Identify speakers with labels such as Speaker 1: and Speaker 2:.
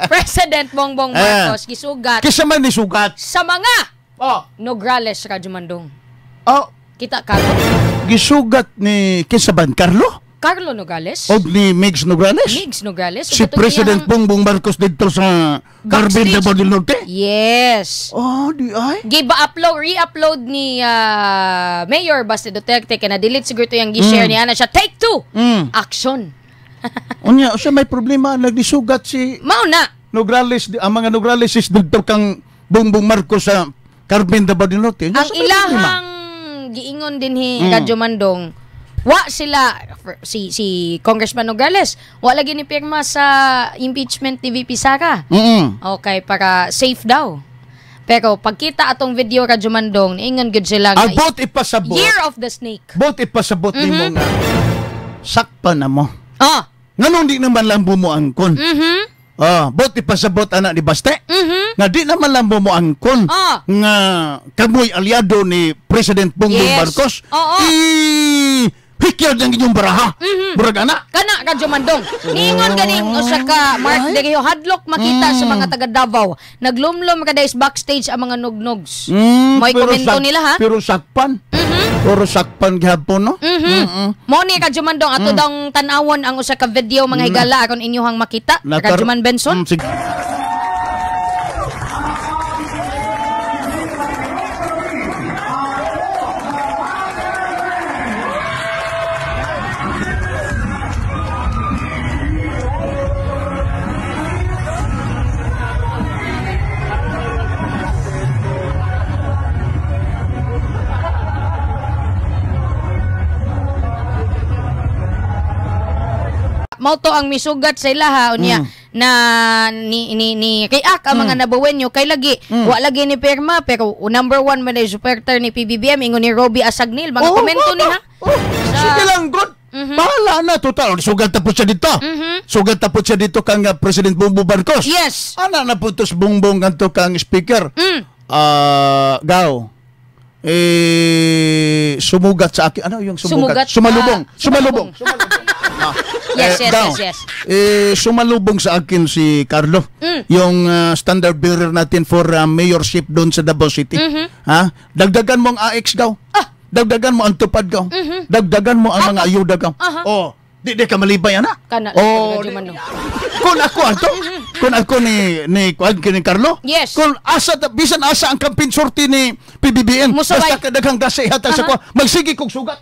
Speaker 1: President Bongbong Marcos gisugat
Speaker 2: Kisa man ni sugat.
Speaker 1: sa mga
Speaker 2: Oh.
Speaker 1: Nograles Radyo Mandong.
Speaker 2: Oh,
Speaker 1: Kita Carlo?
Speaker 2: gisugat ni Kisaban Carlo
Speaker 1: Carlo Nograles?
Speaker 2: o ni Migs Nograles.
Speaker 1: Migs Nograles?
Speaker 2: Si
Speaker 1: Katong
Speaker 2: President
Speaker 1: iyang-
Speaker 2: Bongbong Marcos dito sa Carbon
Speaker 1: Backstage.
Speaker 2: de del Norte.
Speaker 1: Yes.
Speaker 2: Oh, di ay.
Speaker 1: Re-upload ni Mayor Basti Duterte kaya na-delete siguro ito yung gi-share niya na siya. Take 2! Action.
Speaker 2: Unya, siya may problema nagdisugat si
Speaker 1: Mauna.
Speaker 2: Nograles, ang mga Nograles is dito kang Bongbong Marcos sa Carbon de del Norte.
Speaker 1: Ang ilahang giingon din Radyo Mandong, wa sila si Congressman Nograles, wa lagi ni pirma sa impeachment ni VP Sara. Okay, para safe daw. Pero pagkita atong video Radyo Mandong, ingon gud sila nga
Speaker 2: Abot ipasabot.
Speaker 1: Year of the Snake.
Speaker 2: Bot ipasabot nimo nga sakpa na mo.
Speaker 1: Oh.
Speaker 2: Nganong di naman lang bumuangkon. Bot ipasabot anak ni Baste. Nga di naman lang bumuangkon nga kamoy aliado ni President Bongbong Marcos. Hikyod ang inyong baraha. Burag anak.
Speaker 1: Kana Radyo Mandong. Niingon ganing usa ka Mark Degeho hadlok makita sa mga taga Davao. Naglumlum kada is backstage ang mga nugnogs. May komento nila ha.
Speaker 2: Pero sakpan. Pero sakpan gihapon no.
Speaker 1: Mo ni Radyo Mandong ato dang tan-awon ang usa ka video mga higala aron inyong makita. Radyo Man Benson. Mao to ang misugat sa ilaha unya na ni kay ang mga nabawenyo kay lagi wa lagi ni pirma pero number 1 man ay supporter ni PBBM ingon ni Robbie Asagnil mga komento ni ha.
Speaker 2: Sige lang good. Bahala na total sugat tapos siya dito. Sugat tapos siya dito kang President Bongbong Marcos.
Speaker 1: Yes.
Speaker 2: Ana na putos Bongbong kanto kang speaker. Gaw. Sumugat sa akin. Ano yung sumugat? Sumalubong.
Speaker 1: Yes.
Speaker 2: Sumalubong sa akin si Carlo. Yung standard bearer natin for mayorship doon sa Davao City. Dagdagan mo ang AX gaw. Dagdagan mo ang tupad gaw. Dagdagan mo ang mga ayuda gaw. Di ka malibay ana. Kung ako ato, kung ako ni Carlo,
Speaker 1: yes.
Speaker 2: Kung bisan asa ang campaign sorti ni PBBM, basta kadaghang dasa ihata sa ko, magsige kong sugat.